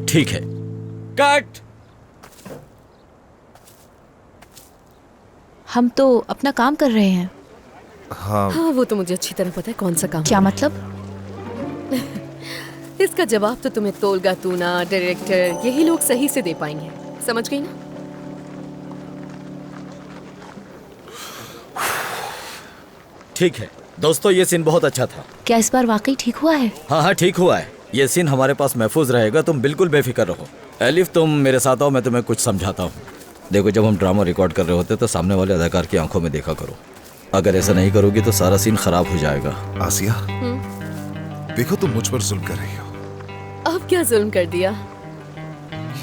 ठीक है, कट। हम तो अपना काम कर रहे हैं। हाँ वो तो मुझे अच्छी तरह पता है कौन सा काम। क्या मतलब? इसका जवाब तो तुम्हें तोलगा तूना, डायरेक्टर, यही लोग सही से दे पाएंगे। समझ गई ना? ठीक है दोस्तों, ये सीन बहुत अच्छा था। क्या इस बार वाकई ठीक हुआ है? हाँ हाँ ठीक हुआ है। ये सीन हमारे पास महफूज रहेगा, तुम बिल्कुल बेफिक्र रहो। एलिफ तुम मेरे साथ आओ, मैं तुम्हें कुछ समझाता हूँ। देखो, जब हम ड्रामा रिकॉर्ड कर रहे होते तो सामने वाले अदाकार की आंखों में देखा करो। अगर ऐसा नहीं करोगी तो सारा सीन खराब हो जाएगा। आसिया, देखो तुम मुझ पर जुल्म कर रही हो। अब क्या जुल्म कर दिया?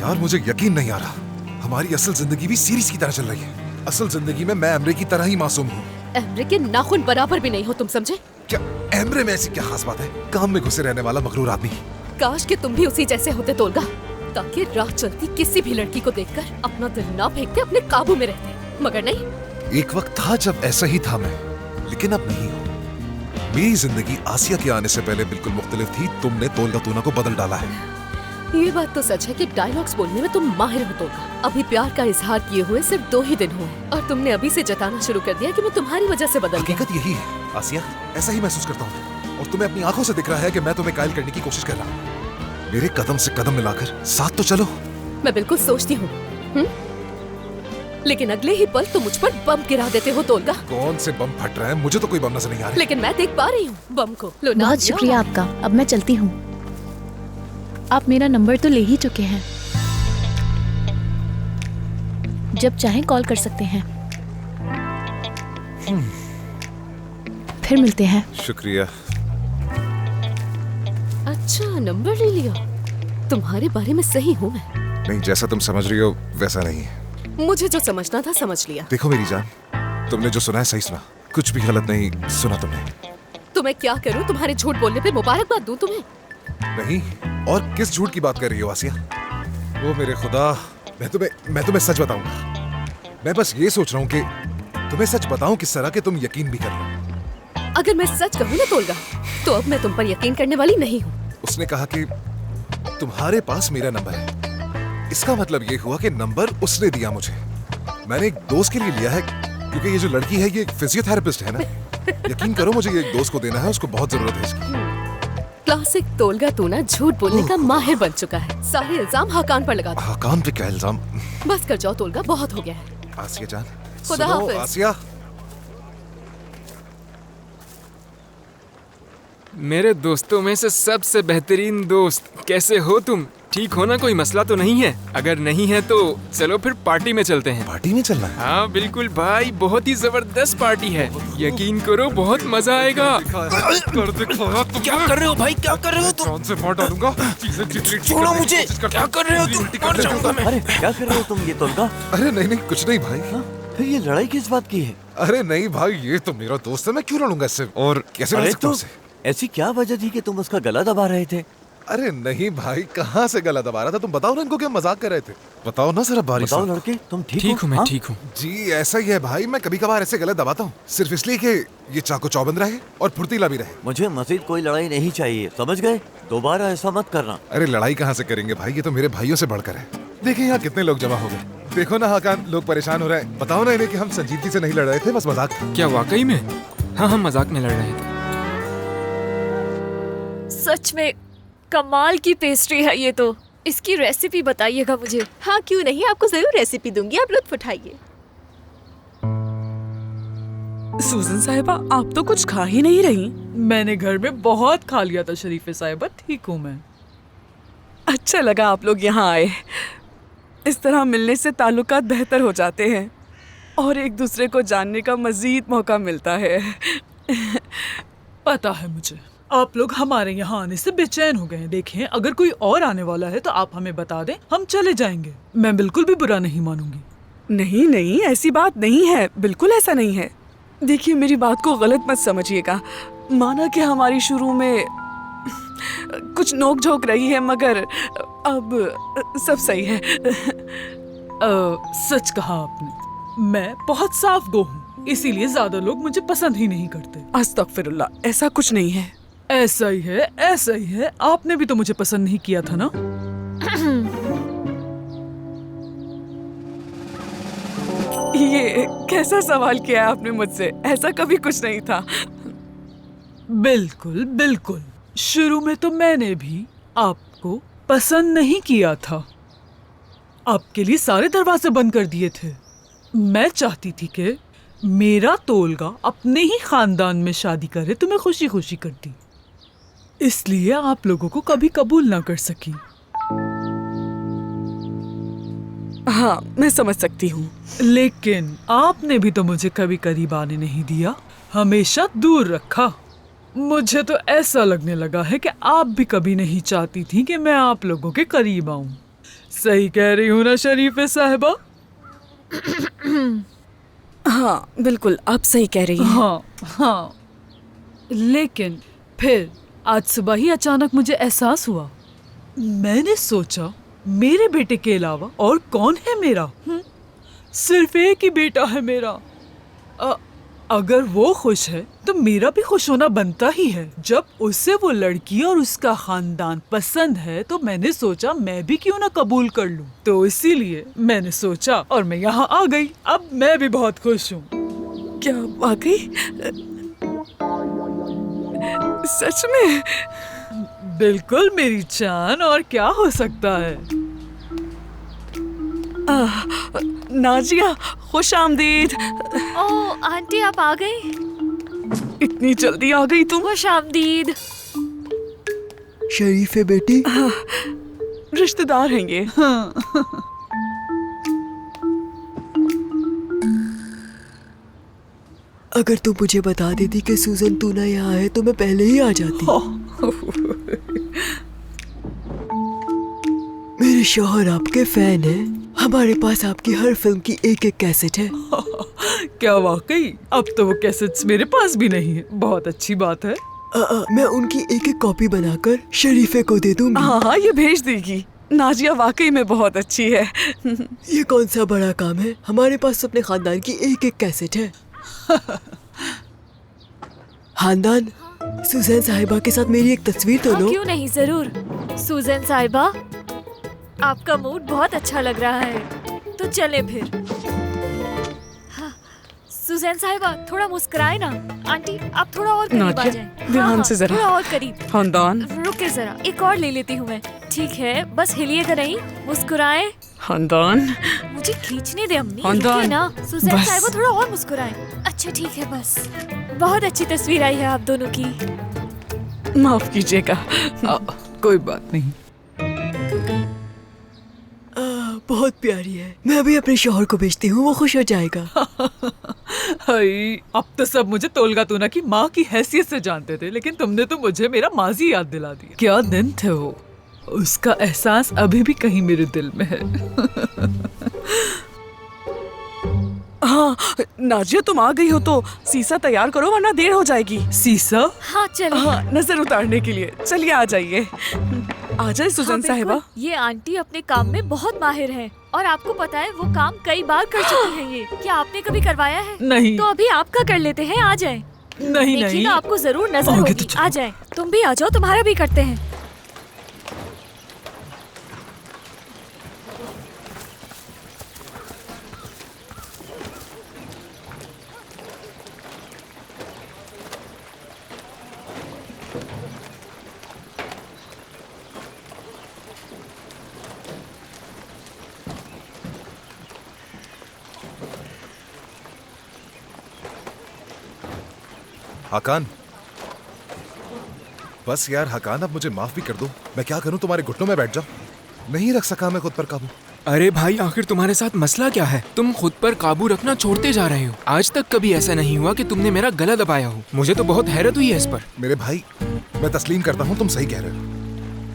यार मुझे यकीन नहीं आ रहा, हमारी असल जिंदगी भी सीरीज की तरह चल रही है। असल जिंदगी में मैं एमरे की तरह ही मासूम हूँ। एमरे के नाखून बराबर भी नहीं हो तुम, समझे? क्या एमरे में ऐसी क्या खास बात है? काम में घुसे रहने वाला मगरूर आदमी। काश कि तुम भी उसी जैसे होते तोलगा, ताकि राह चलती किसी भी लड़की को देखकर अपना दिल ना फेंकते, अपने काबू में रहते। मगर नहीं। एक वक्त था जब ऐसा ही था मैं, लेकिन अब नहीं हूँ। मेरी जिंदगी आसिया के आने से पहले बिल्कुल मुख्तलिफ थी। तुमने तोलगा तूना को बदल डाला है। ये बात तो सच है कि डायलॉग्स बोलने में तुम माहिर हो तोलगा। अभी प्यार का इजहार किए हुए सिर्फ 2 ही दिन हुए और तुमने अभी से जताना शुरू कर दिया कि मैं तुम्हारी वजह से बदल गया। हकीकत यही है आसिया, ऐसा ही महसूस करता हूँ। और तुम्हें अपनी आंखों से दिख रहा है कि मैं तुम्हें कायल करने की कोशिश कर रहा हूँ। मेरे कदम से कदम मिलाकर साथ तो चलो। मैं बिल्कुल सोचती हूँ, लेकिन अगले ही पल तुम मुझ पर बम गिरा देते हो तोलगा। कौन से बम फट रहे हैं? मुझे तो कोई बम नजर नहीं आ रहा। लेकिन मैं देख पा रही हूँ बम को। लो ना, बहुत शुक्रिया आपका। अब मैं चलती हूँ। आप मेरा नंबर तो ले ही चुके हैं, जब चाहें कॉल कर सकते हैं। फिर मिलते हैं। शुक्रिया। अच्छा, नंबर ले लिया। तुम्हारे बारे में सही हूँ मैं। नहीं, जैसा तुम समझ रही हो वैसा नहीं है। मुझे जो समझना था समझ लिया। देखो मेरी जान, तुमने जो सुना है सही सुना, कुछ भी गलत नहीं सुना तुमने। तो मैं क्या करूं? तुम्हारे झूठ बोलने पे मुबारकबाद दूं तुम्हें? नहीं, और किस झूठ की बात कर रही हो आसिया? वो मेरे खुदा, मैं तुम्हें सच बताऊंगा। मैं बस ये सोच रहा हूँ कि तुम्हें सच बताऊं किस तरह के तुम यकीन भी कर लो। अगर मैं सच कहूँ ना तोलगा, तो अब मैं तुम पर यकीन करने वाली नहीं हूँ। उसने कहा कि तुम्हारे पास मेरा नंबर है। इसका मतलब ये हुआ कि नंबर उसने दिया मुझे। मैंने एक दोस्त के लिए लिया है, क्योंकि ये जो लड़की है ये एक फिजियोथेरेपिस्ट है ना। यकीन करो, मुझे ये एक दोस्त को देना है, उसको बहुत जरूरत है इसकी। क्लासिक तोलगा तूना झूठ बोलने का माहिर बन चुका है। सारे इल्जाम हाकान पर लगा दो। हाकान पे क्या इल्जाम? बस कर जाओ तोलगा, बहुत हो गया है। आसिया जान, खुदा सुनो हाफिज। आसिया। मेरे दोस्तों में से सबसे बेहतरीन दोस्त, कैसे हो तुम? ठीक हो ना? कोई मसला तो नहीं है? अगर नहीं है तो चलो फिर पार्टी में चलते हैं। पार्टी में चलना है? हाँ बिल्कुल भाई, बहुत ही जबरदस्त पार्टी है। यकीन करो बहुत मजा आएगा। कर दिखाया तुम। क्या कर रहे हो भाई? क्या कर रहे हो तुम? जान से मार डालूंगा। छोड़ो मुझे। क्या कर रहे हो तुम? मर जाऊंगा मैं। अरे क्या कर रहे हो तुम? ये तोलगा? अरे नहीं नहीं, कुछ नहीं भाई। फिर ये लड़ाई किस बात की है? अरे नहीं भाई, ये तो मेरा दोस्त है, मैं क्यों लड़ूंगा इससे? और कैसे लड़ अरे सकता हूँ तो उससे? ऐसी क्या वजह थी कि तुम उसका गला दबा रहे थे? अरे नहीं भाई, कहाँ से गला दबा रहा था? तुम बताओ ना इनको, क्या मजाक कर रहे थे? बताओ ना जरा बारी बताओ से। लड़के, तुम ठीक ठीक हूँ मैं, हाँ? ठीक हूँ। जी ऐसा ही है भाई, मैं कभी कभार ऐसे गले दबाता हूँ, सिर्फ इसलिए कि ये चाकू चौबंद रहे और फुर्तीला भी रहे। मुझे मजीद कोई लड़ाई नहीं चाहिए, समझ गए? दोबारा ऐसा मत करना। अरे लड़ाई कहाँ से करेंगे भाई, ये तो मेरे भाइयों से बढ़कर है। देखिए यहाँ कितने लोग जमा हो गए। देखो ना हाकान, लोग परेशान हो रहे हैं। बताओ ना इन्हें कि हम संजीदगी से नहीं लड़ रहे थे, बस मजाक था। क्या वाकई में? हाँ हम मजाक में लड़ रहे थे। सच में कमाल की पेस्ट्री है ये तो। इसकी रेसिपी बताइएगा मुझे। हाँ क्यों नहीं, आपको जरूर रेसिपी दूंगी, आप लुत्फ उठाइए। सूजन साहिबा, आप तो कुछ खा ही नहीं रही। मैंने घर में बहुत खा लिया था शरीफे साहिबा, ठीक हूँ मैं। अच्छा लगा आप लोग यहाँ आए। इस तरह मिलने से ताल्लुकात बेहतर हो जाते हैं और एक दूसरे को जानने का मजीद मौका मिलता है। पता है मुझे, आप लोग हमारे यहाँ आने से बेचैन हो गए हैं। देखें, अगर कोई और आने वाला है तो आप हमें बता दें, हम चले जाएंगे। मैं बिल्कुल भी बुरा नहीं मानूंगी। नहीं नहीं, ऐसी बात नहीं है, बिल्कुल ऐसा नहीं है। देखिए मेरी बात को गलत मत समझिएगा। माना कि हमारी शुरू में कुछ नोक झोंक रही है, मगर अब सब सही है। सच कहा आपने। मैं बहुत साफ गो हूँ, इसीलिए ज्यादा लोग मुझे पसंद ही नहीं करते। अस्तगफिरुल्लाह, ऐसा कुछ नहीं है। ऐसा ही है, ऐसा ही है। आपने भी तो मुझे पसंद नहीं किया था ना। ये कैसा सवाल किया है आपने मुझसे? ऐसा कभी कुछ नहीं था। बिल्कुल बिल्कुल, शुरू में तो मैंने भी आपको पसंद नहीं किया था, आपके लिए सारे दरवाजे बंद कर दिए थे। मैं चाहती थी कि मेरा तोलगा अपने ही खानदान में शादी करे तो मैं खुशी खुशी करती, इसलिए आप लोगों को कभी कबूल ना कर सकी। हाँ, मैं समझ सकती हूँ। लेकिन आपने भी तो मुझे कभी करीब आने नहीं दिया, हमेशा दूर रखा। मुझे तो ऐसा लगने लगा है कि आप भी कभी नहीं चाहती थी कि मैं आप लोगों के करीब आऊं। सही कह रही हूँ ना शरीफे साहिबा? हाँ बिल्कुल, आप सही कह रही हैं। हाँ हाँ। लेकिन फिर आज सुबह ही अचानक मुझे एहसास हुआ, मैंने सोचा मेरे बेटे के अलावा और कौन है मेरा? सिर्फ एक ही बेटा है मेरा। अगर वो खुश है तो मेरा भी खुश होना बनता ही है। जब उसे वो लड़की और उसका खानदान पसंद है तो मैंने सोचा मैं भी क्यों ना कबूल कर लूं। तो इसीलिए मैंने सोचा और मैं यहाँ आ गई। अब मैं भी बहुत खुश हूँ। क्या वाकई? सच में? बिल्कुल मेरी जान, और क्या हो सकता है। नाजिया, खुश आमदीद। ओह आंटी, आप आ गई? इतनी जल्दी आ गई तुम? खुश आमदीद। शरीफे बेटी। रिश्तेदार हैं ये। अगर तू मुझे बता देती कि सूजन तू ना यहाँ है तो मैं पहले ही आ जाती। मेरे शौहर आपके फैन हैं। हमारे पास आपकी हर फिल्म की एक एक कैसेट है। क्या वाकई? अब तो वो कैसेट्स मेरे पास भी नहीं है। बहुत अच्छी बात है। मैं उनकी एक एक कॉपी बनाकर शरीफे को दे दूंगी। हाँ हाँ, ये भेज देगी। नाजिया वाकई में बहुत अच्छी है। ये कौन सा बड़ा काम है, हमारे पास अपने खानदान की एक एक कैसेट है। खानदान, सुजैन साहिबा के साथ मेरी एक तस्वीर तो लो। क्यों नहीं, जरूर। सुजैन साहिबा, आपका मूड बहुत अच्छा लग रहा है, तो चले फिर। हाँ, सुजैन साहिबा थोड़ा मुस्कुराए ना। आंटी आप थोड़ा और करीब आ जाएं। ध्यान से जरा। थोड़ा और करीब। खानदान। रुके जरा, एक और ले लेती हूँ मैं। ठीक है, बस हिलिएगा नहीं, मुस्कुराए। खानदान। मुझे खींचने दे अम्मी। खानदान। रुकिए ना। सुजैन बस। साहिबा थोड़ा और मुस्कुराए। अच्छा ठीक है, बस। बहुत अच्छी तस्वीर आई है आप दोनों की। माफ कीजिएगा। कोई बात नहीं। बहुत प्यारी है। मैं अभी अपने शौहर को भेजती हूँ, वो खुश हो जाएगा। हाय, अब तो सब मुझे तोलगा तूना की माँ की हैसियत से जानते थे, लेकिन तुमने तो मुझे मेरा माजी याद दिला दिया। क्या दिन थे वो, उसका एहसास अभी भी कहीं मेरे दिल में है। हाँ नाजिया, तुम आ गई हो तो सीसा तैयार करो वरना देर हो जाएगी। सीसा? हाँ चलिए। हाँ, नजर उतारने के लिए। चलिए आ जाइए। आ जाए सुजैन साहिबा। ये आंटी अपने काम में बहुत माहिर हैं और आपको पता है वो काम कई बार कर चुकी हैं। ये क्या आपने कभी करवाया है? नहीं। तो अभी आपका कर लेते हैं, आ जाए। नहीं नहीं, तो आपको जरूर नजर होगी। आ जाए, तुम भी आ जाओ, तुम्हारा भी करते हैं। हकान, बस यार हकान, अब मुझे माफ भी कर दो। मैं क्या करूं, तुम्हारे घुटनों में बैठ जाऊं। नहीं रख सका मैं खुद पर काबू। अरे भाई, आखिर तुम्हारे साथ मसला क्या है? तुम खुद पर काबू रखना छोड़ते जा रहे हो। आज तक कभी ऐसा नहीं हुआ कि तुमने मेरा गला दबाया हो। मुझे तो बहुत हैरत हुई है इस पर। मेरे भाई, मैं तस्लीम करता हूँ तुम सही कह रहे हो।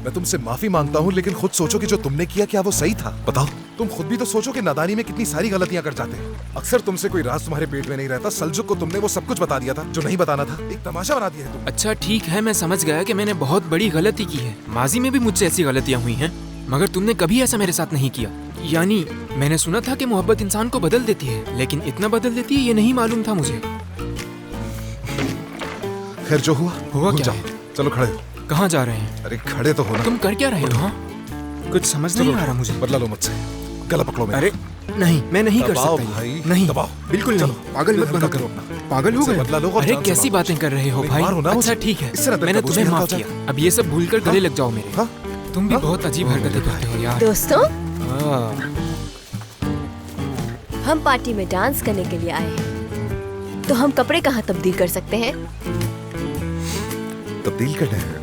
मैं तुमसे माफी मांगता हूँ, लेकिन खुद सोचो कि जो तुमने किया क्या वो सही था? बताओ, तुम खुद भी तो सोचो कि नादानी में कितनी सारी गलतियां कर जाते हैं। अक्सर तुमसे कोई राज तुम्हारे पेट में नहीं रहता। सल्जुक को तुमने वो सब कुछ बता दिया था जो नहीं बताना था। एक तमाशा बना दिया है तुम। अच्छा ठीक है, मैं समझ गया कि मैंने बहुत बड़ी गलती की है। माजी में भी मुझसे ऐसी गलतियां हुई हैं, मगर तुमने कभी ऐसा मेरे साथ नहीं किया। यानी मैंने सुना था कि मोहब्बत इंसान को बदल देती है, लेकिन इतना बदल देती है ये नहीं मालूम था मुझे। खैर जो हुआ हुआ भूल क्या जाओ। है? चलो खड़े हो। कहाँ जा रहे हैं? अरे खड़े तो हो ना। तुम कर क्या रहे हो? हाँ, कुछ समझ नहीं आ रहा मुझे। बदला लो मुझसे, गला पकड़ो मेरा। अरे नहीं, मैं नहीं कर दबाओ सकता भाई, ये। नहीं, दबाओ। बिल्कुल नहीं। पागल मत बनो करो तुम। अपना। पागल हो मुझसे गए? बदला लो और अरे जान कैसी छुड़ाओ। बातें कर रहे हो नहीं, भाई? मारो ना अच्छा मुझे। ठीक है, इससे ना मैंने तब तुम्हें उसमें माफ हल्का हो किया। अब ये सब भूलकर गले लग जाओ मेरे। हाँ? तुम भी बहुत अजीब हरकतें करते हो यार। दोस्तों, हाँ। हम पार्टी में डांस करने के लिए आए हैं, तो हम कपड़े कहाँ तब्दील कर सकते हैं? तब्दील करना है?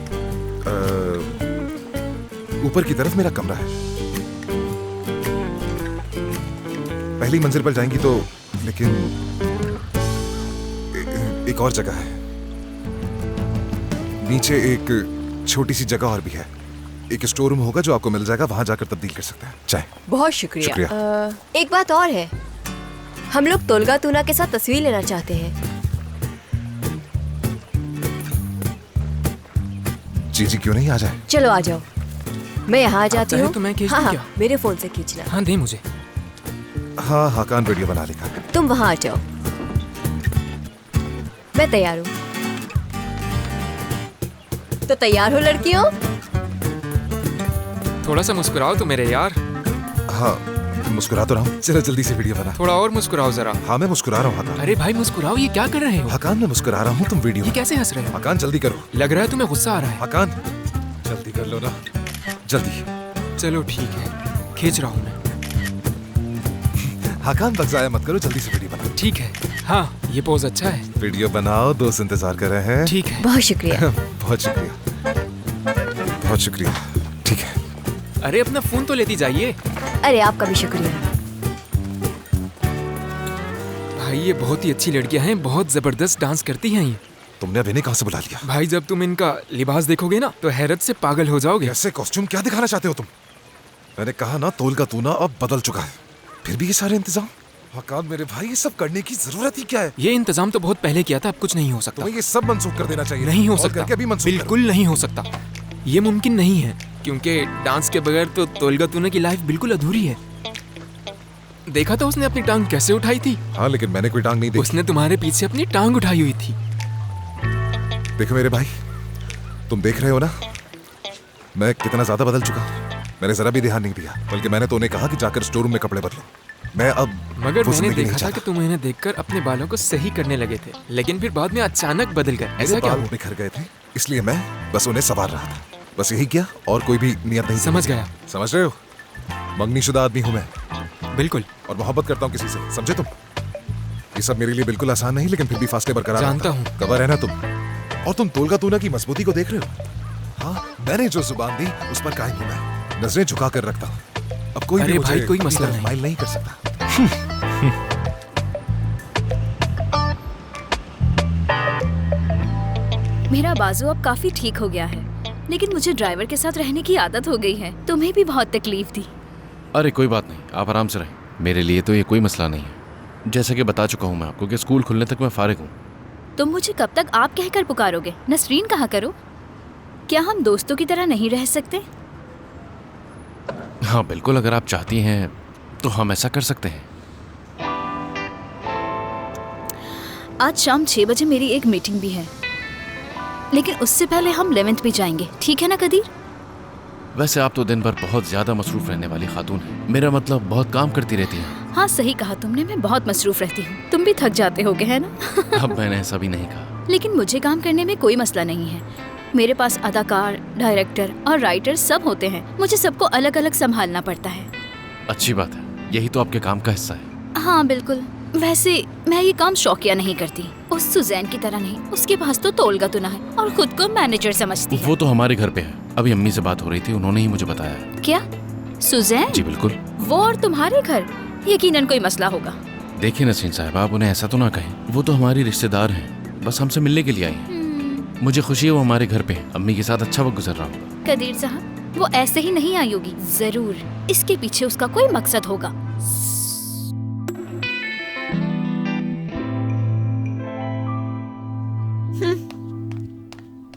ऊपर की तरफ मेरा कमरा है। पहली मंजिल पर जाएंगी तो, लेकिन एक और जगह है। नीचे एक छोटी सी जगह और भी है। एक स्टोर रूम होगा जो आपको मिल जाएगा, वहां जाकर तब्दील कर सकते हैं। चाय। बहुत शुक्रिया। एक बात और है, हम लोग तोलगा तूना के साथ तस्वीर लेना चाहते हैं। जी क्यों नहीं आ जाए? चलो आ जाओ, मैं यहाँ आ जाती चाहे हूँ। तो मैं खींच हाँ दूँ हाँ, क्या? मेरे फोन से खींचना। हाँ दे मुझे। हाँ, हाकान वीडियो बना लेगा। तुम वहाँ आ जाओ, मैं तैयार हूँ। तो तैयार हो लड़कियों? थोड़ा सा मुस्कुराओ तो मेरे यार। हाँ, मुस्कुरा तो रहा हूँ। चलो जल्दी से वीडियो बना। थोड़ा और मुस्कुराओ जरा। हाँ, मैं मुस्कुरा रहा हूँ हाकान। अरे भाई मुस्कुराओ, ये क्या कर रहे हो? हाकान, मैं मुस्कुरा रहा हूँ, तुम वीडियो। ये कैसे हंस रहे हो? हाकान जल्दी करो। लग रहा है तुम्हें गुस्सा आ रहा है। हाकान जल्दी कर लो ना, जल्दी। चलो ठीक है, खींच रहा हूँ मैं। हाकान वक्त जाया मत करो, जल्दी से वीडियो बनाओ। ठीक है। हाँ, ये पोज अच्छा है। वीडियो बनाओ, दोस्त इंतजार कर रहे हैं। ठीक है। बहुत शुक्रिया। बहुत शुक्रिया, बहुत शुक्रिया। ठीक है। अरे अपना फोन तो लेती जाइए। अरे आपका भी शुक्रिया। भाई ये बहुत ही अच्छी लड़कियां हैं, बहुत जबरदस्त डांस करती हैं ये। तुमने अभी नहीं कहाँ से बुला लिया? भाई जब तुम इनका लिबास देखोगे ना तो हैरत से पागल हो जाओगे। ऐसे कॉस्ट्यूम क्या दिखाना चाहते हो तुम? मैंने कहा ना, तोल का तूना अब बदल चुका है, फिर भी ये सारे इंतजाम। हाकान मेरे भाई, ये सब करने की जरूरत ही क्या है? ये इंतजाम तो बहुत पहले किया था, अब कुछ नहीं हो सकता। तुम्हें ये सब मंसूख कर देना चाहिए। नहीं हो और सकता, करके अभी मंसूख बिल्कुल नहीं हो सकता। ये मुमकिन नहीं है, क्योंकि डांस के बगैर तो तोलगा तूने की लाइफ बिल्कुल अधूरी है। देखा था उसने अपनी टांग कैसे उठाई थी? हाँ, लेकिन मैंने कोई टांग नहीं देखी। उसने तुम्हारे पीछे अपनी टांग उठाई हुई थी। देखो मेरे भाई, तुम देख रहे हो ना मैं कितना ज्यादा बदल चुका हूँ। मैंने जरा भी ध्यान नहीं दिया, बल्कि मैंने तो उन्हें कहा कि जाकर स्टोर रूम में कपड़े बदलो। मैं अब मगर वो मैंने जिंदगी नहीं देखा था चाहता। कि तुम इन्हें देखकर अपने बालों को सही करने लगे थे, लेकिन फिर बाद में अचानक बदल गए। ऐसा मेरे क्या बाल हुआ? बिखर गए थे, इसलिए मैं बस उन्हें संवार रहा था। बस यही किया, और कोई भी नियत नहीं। समझ गया। समझ रहे हो? मंगनीशुदा आदमी हूँ मैं, बिल्कुल। और मोहब्बत करता हूँ किसी से, समझे तुम? ये सब मेरे लिए बिल्कुल आसान नहीं, लेकिन फिर भी फासले बरकरार जानता रखता हूँ। कवर है ना तुम? और तुम तोलगा तूना की मजबूती को देख रहे हो? हाँ, मैंने जो जुबान दी उस पर कायम हूँ मैं, नजरें झुका कर रखता हूँ। अब कोई भी अरे मुझे भाई, कोई मसला अपनी तरफ नहीं। माइल नहीं कर सकता। मेरा बाजू अब काफी ठीक हो गया है, लेकिन मुझे ड्राइवर के साथ रहने की आदत हो गई है। तुम्हें भी बहुत तकलीफ दी। अरे कोई बात नहीं, आप आराम से रहें। मेरे लिए तो ये कोई मसला नहीं है। जैसे कि बता चुका हूँ मैं आपको कि स्कूल खुलने तक मैं फारिग हूँ। तुम मुझे कब तक आप कहकर पुकारोगे? नसरीन कहाँ करो? क्या हम दोस्तों की तरह नहीं रह सकते? हाँ बिल्कुल, अगर आप चाहती हैं तो हम ऐसा कर सकते हैं। आज शाम 6 बजे मेरी एक मीटिंग भी है, लेकिन उससे पहले हम 11th भी जाएंगे, ठीक है ना कदीर? वैसे आप तो दिन भर बहुत ज्यादा मसरूफ रहने वाली खातून हैं। मेरा मतलब बहुत काम करती रहती हैं। हाँ सही कहा तुमने, मैं बहुत मसरूफ रहती हूँ। तुम भी थक जाते होगे, है ना? अब मैंने ऐसा भी नहीं कहा। लेकिन मुझे काम करने में कोई मसला नहीं है। मेरे पास अदाकार, डायरेक्टर और राइटर सब होते हैं। मुझे सबको अलग अलग संभालना पड़ता है। अच्छी बात है, यही तो आपके काम का हिस्सा है। हाँ बिल्कुल। वैसे मैं ये काम शौकिया नहीं करती, उस सुजैन की तरह नहीं। उसके पास तो तोलगा तुना है और खुद को मैनेजर समझती है। वो तो हमारे घर पे है। अभी अम्मी से बात हो रही थी, उन्होंने ही मुझे बताया। क्या? सुजैन? जी बिल्कुल। वो और तुम्हारे घर? यकीनन कोई मसला होगा। देखिए नसीन साहब, आप उन्हें ऐसा तो ना कहें। वो तो हमारी रिश्तेदार हैं, बस हमसे मिलने के लिए आई हैं। मुझे खुशी है वो हमारे घर पे हैं। अम्मी के साथ अच्छा वक्त गुजर रहा हूँ। कदीर साहब, वो ऐसे ही नहीं आई होगी, जरूर इसके पीछे उसका कोई मकसद होगा।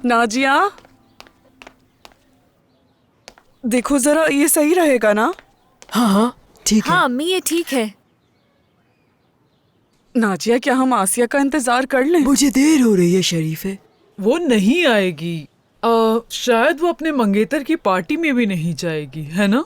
नाजिया, देखो जरा, ये सही रहेगा ना? हाँ हाँ ठीक है। हाँ अम्मी, ये ठीक है। नाजिया, क्या हम आसिया का इंतजार कर लें? मुझे देर हो रही है शरीफे। वो नहीं आएगी। शायद वो अपने मंगेतर की पार्टी में भी नहीं जाएगी, है ना?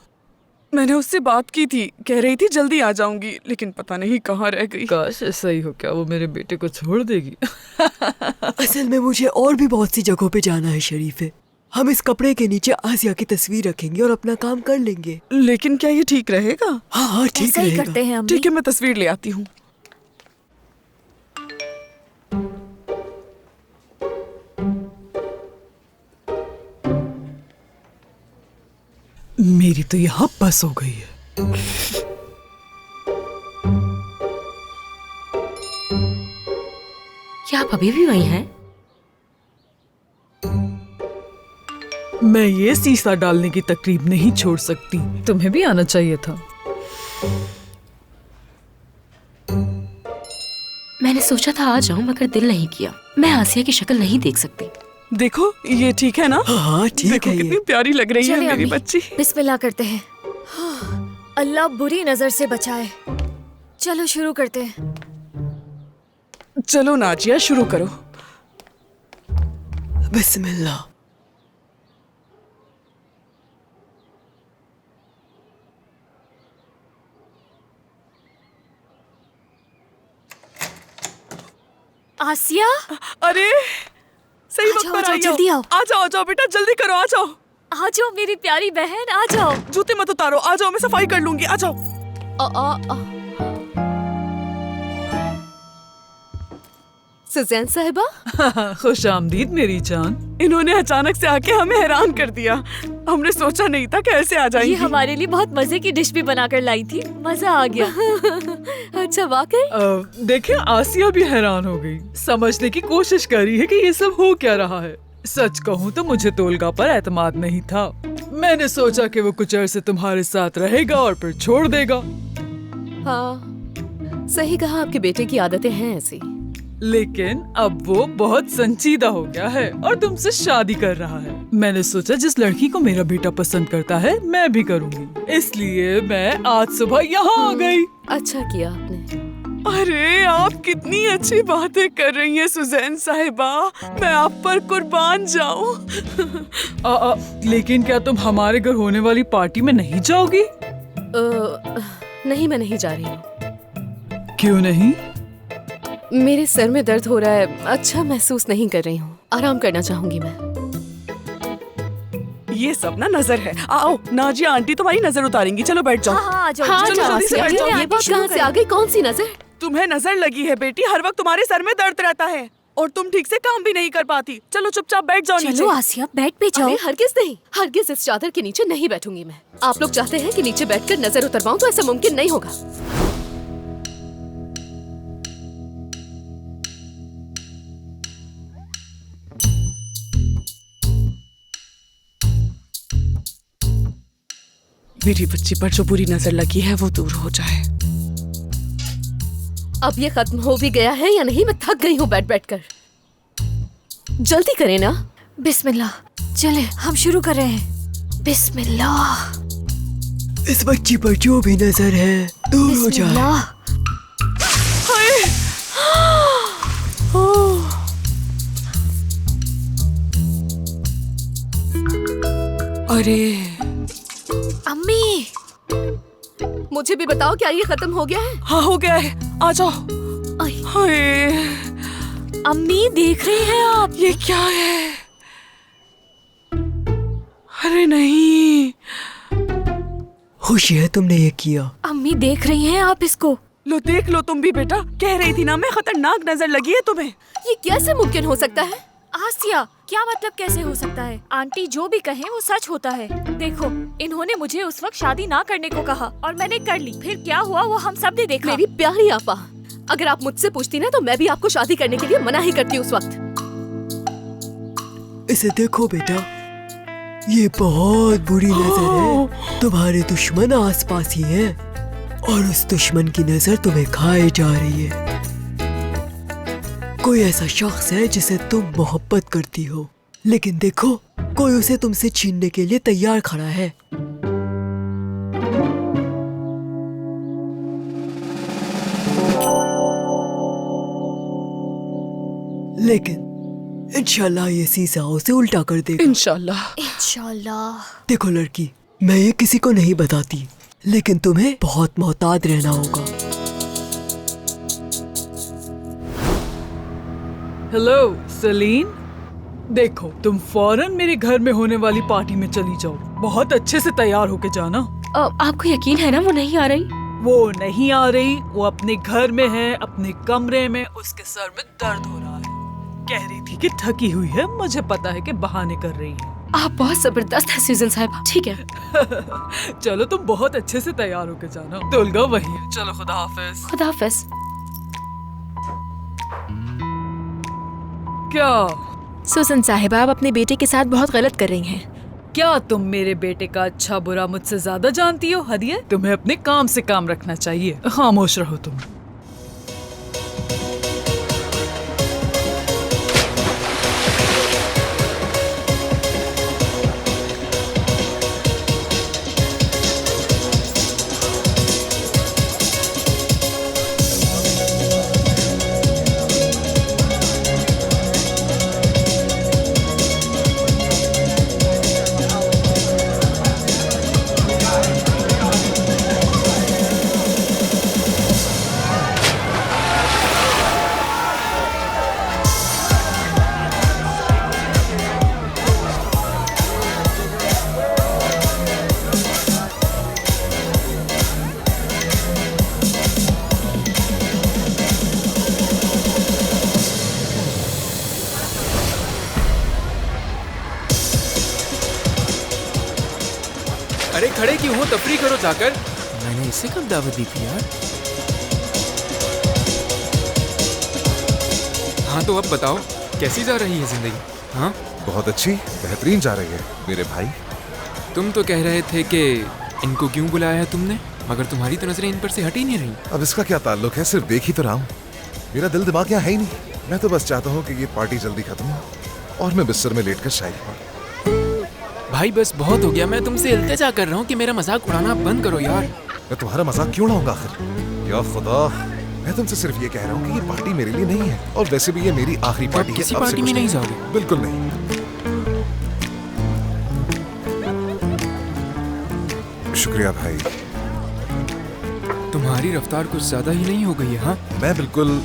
मैंने उससे बात की थी, कह रही थी जल्दी आ जाऊंगी, लेकिन पता नहीं कहाँ रह गई। काश ऐसा ही हो, क्या वो मेरे बेटे को छोड़ देगी? असल में मुझे और भी बहुत सी जगहों पे जाना है शरीफे। हम इस कपड़े के नीचे आसिया की तस्वीर रखेंगे और अपना काम कर लेंगे। लेकिन क्या ये ठीक रहेगा? हाँ ठीक ऐसा ही रहेगा। करते हैं अम्मी। ठीक है, मैं तस्वीर ले आती हूँ। मेरी तो यहाँ बस हो गई है। क्या आप अभी भी वही हैं? मैं ये शीशा डालने की तकरीब नहीं छोड़ सकती। तुम्हें भी आना चाहिए था। मैंने सोचा था आ जाऊं, मगर दिल नहीं किया। मैं आसिया की शक्ल नहीं देख सकती। देखो ये ठीक है ना? हाँ ठीक देखो है। कितनी प्यारी लग रही है चले मेरी अम्मी, बच्ची। बिस्मिल्लाह करते हैं। अल्लाह बुरी नजर से बचाए। चलो शुरू करते हैं। चलो नाजिया शुरू करो। बिस्मिल्लाह। आसिया, अरे सही आ वक्त जाओ, पर आ जाओ, आई जल्दी हो। आओ। आ जाओ बेटा, जल्दी करो, आ जाओ। आ जाओ मेरी प्यारी बहन, आ जाओ। जूते मत उतारो, आ जाओ, मैं सफाई कर लूंगी, आ जाओ। सुजैन साहिबा, खुश आमदीद मेरी जान। इन्होंने अचानक से आके हमें हैरान कर दिया। हमने सोचा नहीं था कैसे आ जाएंगी। ये हमारे लिए बहुत मजे की डिश भी बनाकर लाई थी, मजा आ गया। अच्छा वाकई? देखिए आसिया भी हैरान हो गई। समझने की कोशिश कर रही है कि ये सब हो क्या रहा है। सच कहूँ तो मुझे तोलगा पर एतमाद नहीं था। मैंने सोचा कि वो कुछ अरसे तुम्हारे साथ रहेगा और फिर छोड़ देगा। हाँ सही कहा, आपके बेटे की आदतें हैं ऐसी। लेकिन अब वो बहुत संजीदा हो गया है और तुमसे शादी कर रहा है। मैंने सोचा जिस लड़की को मेरा बेटा पसंद करता है मैं भी करूंगी, इसलिए मैं आज सुबह यहाँ आ गई। अच्छा किया आपने। अरे आप कितनी अच्छी बातें कर रही हैं सुजैन साहिबा, मैं आप पर कुर्बान जाऊं। लेकिन क्या तुम हमारे घर होने वाली पार्टी में नहीं जाओगी? नहीं, मैं नहीं जा रही हूँ। क्यों नहीं? मेरे सर में दर्द हो रहा है, अच्छा महसूस नहीं कर रही हूँ। आराम करना चाहूंगी मैं। ये सब ना नजर है। आओ नाजिया आंटी तुम्हारी नजर उतारेंगी, चलो बैठ जाओ। हाँ, आ जाओ। हाँ, चलो जल्दी से बैठ जाओ। ये बात कहाँ से आ गई? कौन सी नजर? तुम्हें नजर लगी है बेटी, हर वक्त तुम्हारे सर में दर्द रहता है और तुम ठीक से काम भी नहीं कर पाती। चलो चुपचाप बैठ जाओ नीचे। चलो आसिया, बैठ भी जाओ। अरे हरगिज नहीं, हरगिज इस चादर के नीचे नहीं बैठूंगी मैं। आप लोग चाहते हैं कि नीचे बैठकर नजर उतरवाऊं तो ऐसा मुमकिन नहीं होगा। मेरी बच्ची पर जो बुरी नजर लगी है वो दूर हो जाए। अब ये खत्म हो भी गया है या नहीं? मैं थक गई हूँ बैठ बैठ कर। जल्दी करें ना। बिस्मिल्लाह, चले हम शुरू कर रहे हैं। बिस्मिल्लाह, इस बच्ची पर जो भी नजर है दूर हो जाए। बिस्मिल्लाह। अरे अम्मी, मुझे भी बताओ क्या ये खत्म हो गया है? हाँ हो गया है, आ जाओ। हाय अम्मी देख रही हैं आप? ये क्या है? अरे नहीं, खुशी है तुमने ये किया। अम्मी देख रही हैं आप इसको? लो देख लो तुम भी बेटा, कह रही थी ना मैं, खतरनाक नजर लगी है तुम्हें। ये कैसे मुमकिन हो सकता है? आसिया, क्या मतलब कैसे हो सकता है? आंटी जो भी कहें वो सच होता है। देखो, इन्होंने मुझे उस वक्त शादी ना करने को कहा और मैंने कर ली। फिर क्या हुआ वो हम सब ने देखा। मेरी प्यारी आपा, अगर आप मुझसे पूछती ना तो मैं भी आपको शादी करने के लिए मना ही करती उस वक्त। इसे देखो बेटा, ये बहुत बुरी नजर है। तुम्हारे दुश्मन आसपास ही हैं और उस दुश्मन की नजर तुम्हें खाए जा रही है। कोई ऐसा शख्स है जिसे तुम मोहब्बत करती हो, लेकिन देखो कोई उसे तुमसे छीनने के लिए तैयार खड़ा है। लेकिन इंशाल्लाह ये सीसा उसे उल्टा कर देगा। इंशाल्लाह। इंशाल्लाह। देखो लड़की, मैं ये किसी को नहीं बताती, लेकिन तुम्हें बहुत मोहतात रहना होगा। हेलो सलीन, देखो तुम फौरन मेरे घर में होने वाली पार्टी में चली जाओ। बहुत अच्छे से तैयार होके जाना। आपको यकीन है ना वो नहीं आ रही? वो नहीं आ रही, वो अपने घर में है, अपने कमरे में। उसके सर में दर्द हो रहा है। कह रही थी कि थकी हुई है। मुझे पता है कि बहाने कर रही है। आप बहुत जबरदस्त है सूजन साहिबा। ठीक है। चलो तुम बहुत अच्छे से तैयार होके जाना। तुलगा वही है। चलो खुदा हाफिज। खुदा हाफिज। क्या सूजन साहिबा, आप अपने बेटे के साथ बहुत गलत कर रही हैं। क्या तुम मेरे बेटे का अच्छा बुरा मुझसे ज्यादा जानती हो हदिया? तुम्हें अपने काम से काम रखना चाहिए। खामोश रहो तुम। अरे खड़े क्यों हो? तफरी करो जाकर। मैंने इसे कब दावत दी थी यार? हाँ तो अब बताओ, कैसी जा रही है जिंदगी? हाँ बहुत अच्छी, बेहतरीन जा रही है मेरे भाई। तुम तो कह रहे थे कि इनको क्यों बुलाया है तुमने, मगर तुम्हारी तो नजरें इन पर से हट ही नहीं रही। अब इसका क्या ताल्लुक है? सिर्फ देख ही तो रहा हूँ। मेरा दिल दिमाग यहाँ है ही नहीं। मैं तो बस चाहता हूँ कि ये पार्टी जल्दी खत्म हो और मैं बिस्तर में लेटकर शायरी पढ़ूं। भाई बस बहुत हो गया। मैं तुमसे इल्तिजा कर रहा हूँ कि मेरा मजाक उड़ाना बंद करो यार। मैं तुम्हारा मजाक क्यों उड़ाऊंगा आखिर? या खुदा, मैं तुमसे सिर्फ ये कह रहा हूँ कि ये पार्टी मेरे लिए नहीं है, और वैसे भी ये मेरी आखिरी पार्टी है। किसी अब से पार्टी कुछ में नहीं जाओगे? बिल्कुल नहीं। शुक्रिया भाई। तुम्हारी रफ्तार कुछ ज्यादा ही नहीं हो गई है? हाँ मैं बिल्कुल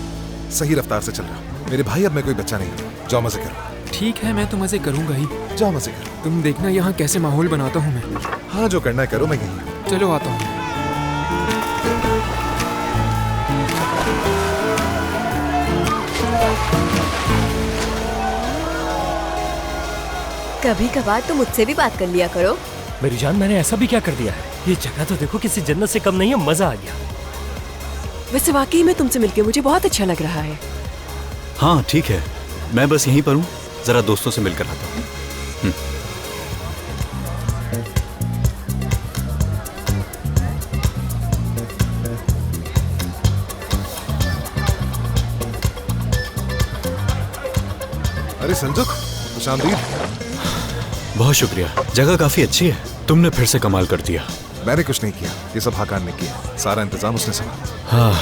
सही रफ्तार से चल रहा हूँ मेरे भाई। अब मैं कोई बच्चा नहीं हूँ। जाओ मजे करो। ठीक है, मैं तो मजे करूंगा ही। जाओ मजे करो। तुम देखना यहाँ कैसे माहौल बनाता हूँ मैं। हाँ जो करना है करो, मैं यही हूँ। चलो आता हूँ। कभी कभार तो मुझसे भी बात कर लिया करो। मेरी जान, मैंने ऐसा भी क्या कर दिया है? ये जगह तो देखो, किसी जन्नत से कम नहीं है। मजा आ गया। वैसे वाकई में तुमसे मिलके मुझे बहुत अच्छा लग रहा है। हाँ ठीक है, मैं बस यहीं पर हूँ, जरा दोस्तों से मिलकर आता हूँ। अरे संजुक, खुशामदीद। बहुत शुक्रिया, जगह काफी अच्छी है। तुमने फिर से कमाल कर दिया। मैंने कुछ नहीं किया, ये सब हाकान ने किया। सारा इंतजाम उसने संभाला। हाँ,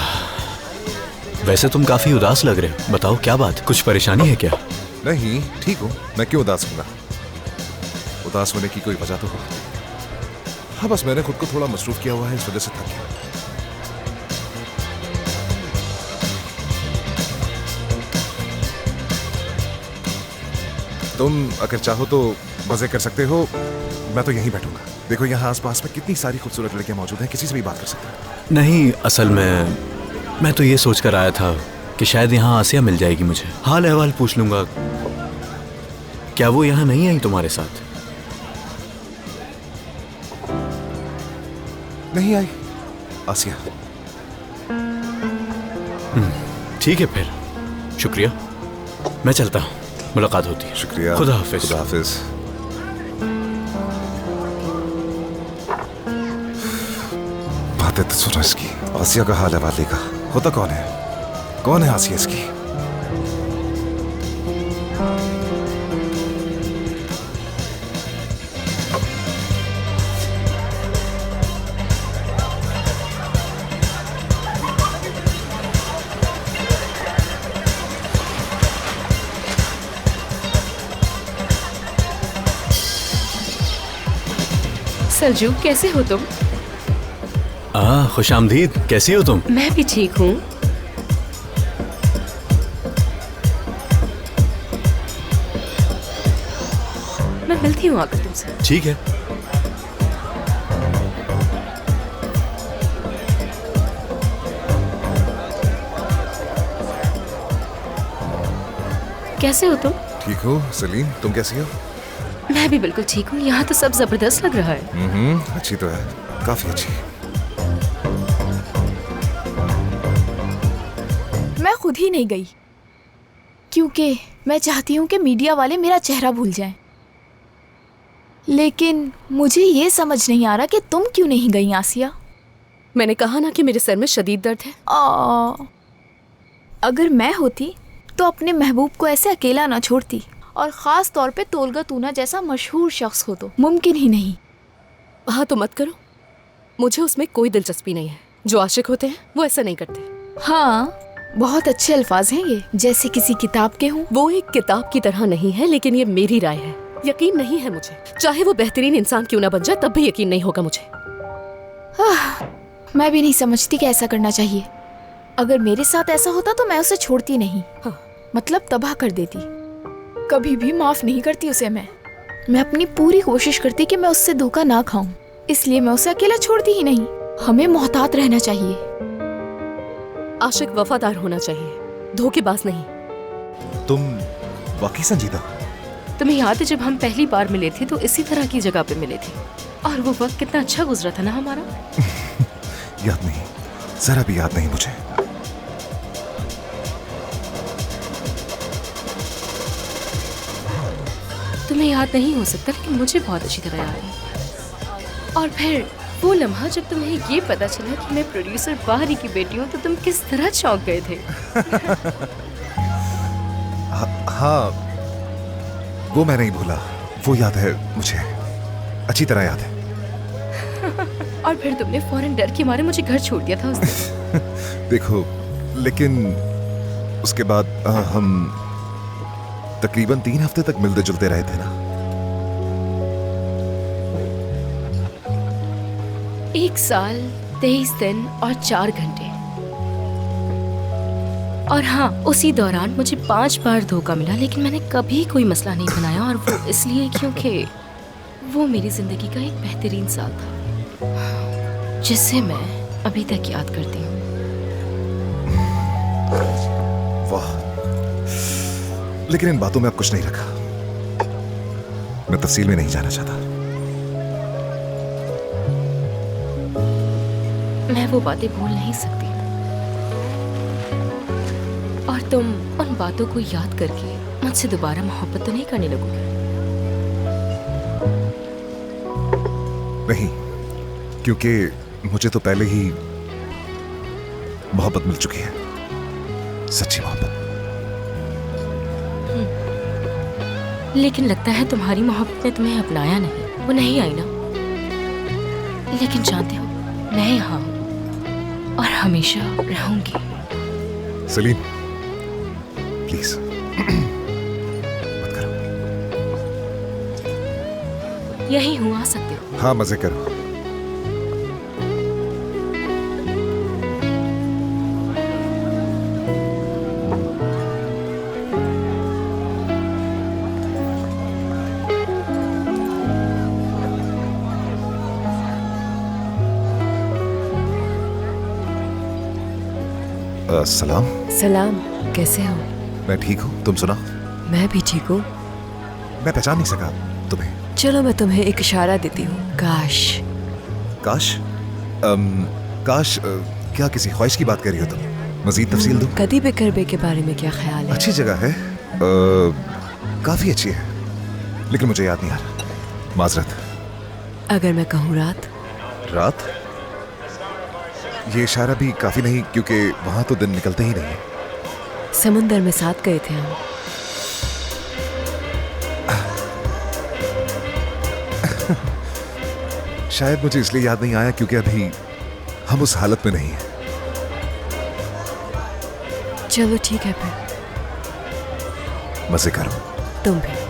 वैसे तुम काफी उदास लग रहे हो। बताओ क्या बात, कुछ परेशानी है क्या? नहीं, ठीक हूँ। मैं क्यों उदास हूँगा? उदास होने की कोई वजह तो हो। हाँ बस मैंने खुद को थोड़ा मसरूफ किया हुआ है, इस वजह से थक गया। तुम अगर चाहो तो मजे कर सकते हो। मैं तो यहीं बैठूंगा। देखो यहाँ आसपास में कितनी सारी खूबसूरत लड़कियां मौजूद हैं, किसी से भी बात कर सकते हो। नहीं, असल में मैं तो ये सोच कर आया था कि शायद यहाँ आसिया मिल जाएगी मुझे। हाल अहवाल पूछ लूंगा। क्या वो यहाँ नहीं आई तुम्हारे साथ? नहीं आई आसिया। ठीक है फिर, शुक्रिया। मैं चलता हूँ, मुलाकात होती है। शुक्रिया। खुदा हाफिज। खुदा हाफिज। बातें तो सुनो इसकी। आसिया का हाल है वाले का। होता कौन है? कौन है आसिया इसकी? सलजू, कैसे हो तुम? खुश आमदीद, कैसी हो तुम? मैं भी ठीक हूँ। मैं मिलती हूँ आकर तुमसे। ठीक है। कैसे हो तुम? ठीक हो सलीम, तुम कैसी हो? मैं भी बिल्कुल ठीक हूँ। यहाँ तो सब जबरदस्त लग रहा है। अच्छी तो है, काफी अच्छी। मैं खुद ही नहीं गई क्योंकि मैं चाहती हूँ कि मीडिया वाले मेरा चेहरा भूल जाएं। लेकिन मुझे ये समझ नहीं आ रहा कि तुम क्यों नहीं गई आसिया। मैंने कहा ना कि मेरे सर में शदीद दर्द है। अगर मैं होती तो अपने महबूब को ऐसे अकेला ना छोड़ती, और ख़ास तौर पे तोलगा तूना जैसा मशहूर शख्स हो तो मुमकिन ही नहीं। हाँ तो मत करो, मुझे उसमें कोई दिलचस्पी नहीं है। जो आशिक होते हैं वो ऐसा नहीं करते। हाँ, बहुत अच्छे अल्फाज हैं ये, जैसे किसी किताब के हों। वो एक किताब की तरह नहीं है, लेकिन ये मेरी राय है। यकीन नहीं है मुझे, चाहे वो बेहतरीन इंसान क्यों ना बन जाए, तब भी यकीन नहीं होगा मुझे। मैं भी नहीं समझती कि ऐसा करना चाहिए। अगर मेरे साथ ऐसा होता तो मैं उसे छोड़ती नहीं। मतलब तबाह कर देती। कभी भी माफ नहीं करती उसे। मैं अपनी पूरी कोशिश करती कि मैं उससे धोखा ना खाऊं, इसलिए मैं उसे अकेला छोड़ती ही नहीं। हमें मोहतात रहना चाहिए। आशिक वफादार होना चाहिए, धोखेबाज नहीं। तुम वाकई संजीदा। तुम्हें याद है जब हम पहली बार मिले थे तो इसी तरह की जगह पे मिले थे, और वो वक्त कितना अच्छा गुजरा था ना हमारा। याद नहीं, जरा भी याद नहीं मुझे। तुम्हें याद नहीं हो सकता, लेकिन मुझे बहुत अच्छी तरह याद है। और फिर वो लम्हा जब तुम्हें ये पता चला कि मैं प्रोड्यूसर बाहरी की बेटी हूँ, तो तुम किस तरह चौंक गए थे। हाँ, वो मैं नहीं भूला, वो याद है मुझे, अच्छी तरह याद है। और फिर तुमने फौरन डर के मारे मुझे घर छोड़ दिया था उस दिन। देखो, लेकिन उसके बाद हम तकरीबन 3 हफ्ते तक मिलते जुलते रहे थे ना। 1 साल 23 दिन और 4 घंटे। और हाँ, उसी दौरान मुझे 5 बार धोखा मिला, लेकिन मैंने कभी कोई मसला नहीं बनाया, और वो इसलिए क्योंकि वो मेरी जिंदगी का एक बेहतरीन साल था, जिसे मैं अभी तक याद करती हूँ। वाह, लेकिन इन बातों में अब कुछ नहीं रखा। मैं तफसील में नहीं जाना चाहता। मैं वो बातें भूल नहीं सकती, और तुम उन बातों को याद करके मुझसे दोबारा मोहब्बत तो नहीं करने लगोगे? नहीं, क्योंकि मुझे तो पहले ही मोहब्बत मिल चुकी है, सच्ची मोहब्बत। लेकिन लगता है तुम्हारी मोहब्बत ने तुम्हें अपनाया नहीं, वो नहीं आई ना। लेकिन जानते हो, मैं यहाँ हूँ और हमेशा रहूंगी। सलीम, प्लीज मत करो। यही हूँ, आ सकते हो। हाँ, मजे करो। सलाम। सलाम, कैसे हो? मैं ठीक हूँ, तुम सुना? मैं भी ठीक हूँ। मैं पहचान नहीं सका तुम्हें। चलो मैं तुम्हें एक इशारा देती हूँ। काश। काश? काश क्या किसी ख्वाहिश की बात कर रही हो तुम? मजीद तफसील दो। कदी बिकरबे के बारे में क्या ख्याल है? अच्छी जगह है, काफी अच्छी है, लेकिन मुझे याद नहीं आ रहा, माजरत। अगर मैं कहूँ रात? रात? ये इशारा भी काफी नहीं, क्योंकि वहां तो दिन निकलते ही नहीं है। समुंदर में साथ गए थे हम। शायद मुझे इसलिए याद नहीं आया क्योंकि अभी हम उस हालत में नहीं हैं। चलो ठीक है फिर। मजे करो। तुम भी।